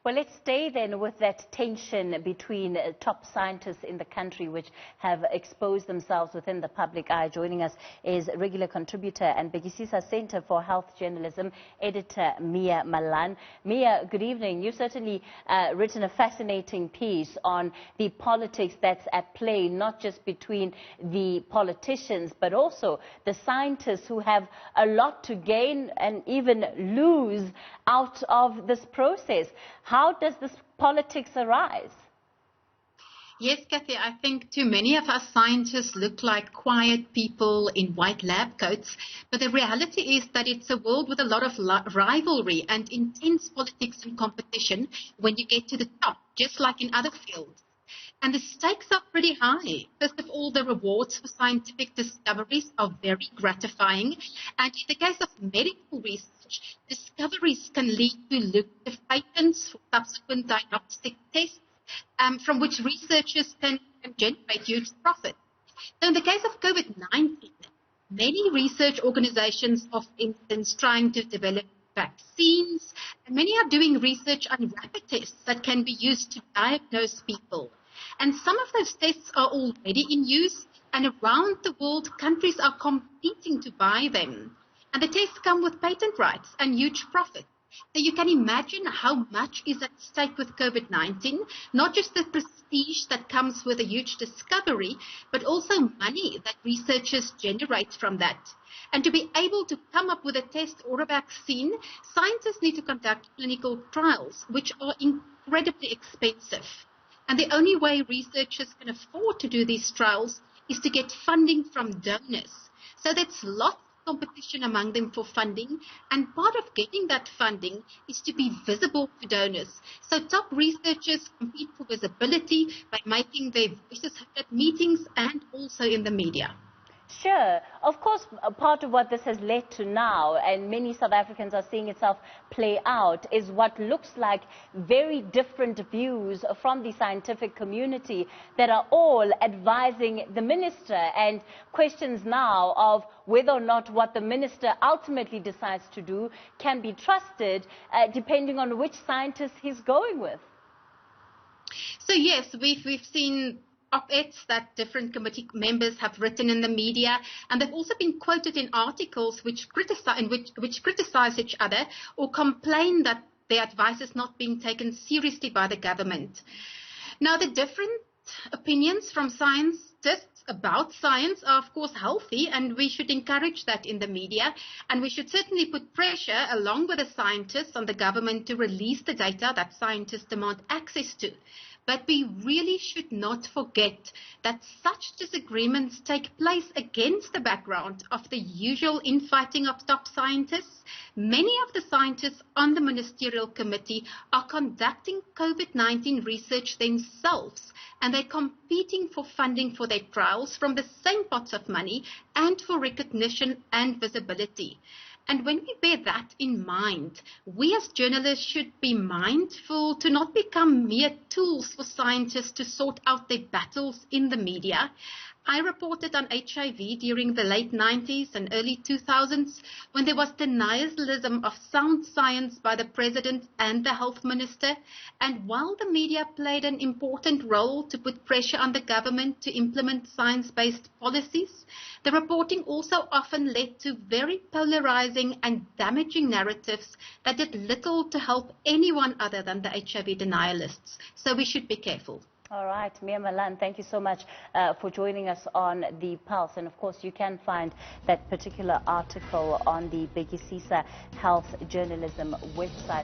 Well, let's stay then with that tension between top scientists in the country which have exposed themselves within the public eye. Joining us is regular contributor and Bhekisisa Centre for Health Journalism editor Milan. Mia, good evening. You've certainly written a fascinating piece on the politics that's at play, not just between the politicians, but also the scientists who have a lot to gain and even lose out of this process. How does this politics arise? Yes, Kathy, I think too many of us scientists look like quiet people in white lab coats, but the reality is that it's a world with a lot of rivalry and intense politics and competition when you get to the top, just like in other fields. And the stakes are pretty high. First of all, the rewards for scientific discoveries are very gratifying. And in the case of medical research, discoveries can lead to lucrative patents for subsequent diagnostic tests, from which researchers can generate huge profit. So in the case of COVID-19, many research organizations are, for instance, trying to develop vaccines, and many are doing research on rapid tests that can be used to diagnose people. And some of those tests are already in use, and around the world, countries are competing to buy them. And the tests come with patent rights and huge profit. So you can imagine how much is at stake with COVID-19, not just the prestige that comes with a huge discovery, but also money that researchers generate from that. And to be able to come up with a test or a vaccine, scientists need to conduct clinical trials, which are incredibly expensive. And the only way researchers can afford to do these trials is to get funding from donors. So that's lots of competition among them for funding, and part of getting that funding is to be visible to donors. So top researchers compete for visibility by making their voices heard at meetings and also in the media. Sure. Of course, a part of what this has led to now, and many South Africans are seeing itself play out, is what looks like very different views from the scientific community that are all advising the minister, and questions now of whether or not what the minister ultimately decides to do can be trusted, depending on which scientist he's going with. So yes, we've seen op-eds that different committee members have written in the media, and they've also been quoted in articles which criticize each other or complain that their advice is not being taken seriously by the government. Now, the different opinions from scientists about science are, of course, healthy, and we should encourage that in the media, and we should certainly put pressure along with the scientists on the government to release the data that scientists demand access to. But we really should not forget that such disagreements take place against the background of the usual infighting of top scientists. Many of the scientists on the ministerial committee are conducting COVID-19 research themselves, and they're competing for funding for their trials from the same pots of money and for recognition and visibility. And when we bear that in mind, we as journalists should be mindful to not become mere tools for scientists to sort out their battles in the media. I reported on HIV during the late 90s and early 2000s when there was denialism of sound science by the president and the health minister. And while the media played an important role to put pressure on the government to implement science-based policies, the reporting also often led to very polarizing and damaging narratives that did little to help anyone other than the HIV denialists. So we should be careful. All right, Milan, thank you so much for joining us on The Pulse. And of course, you can find that particular article on the Bhekisisa Health Journalism website.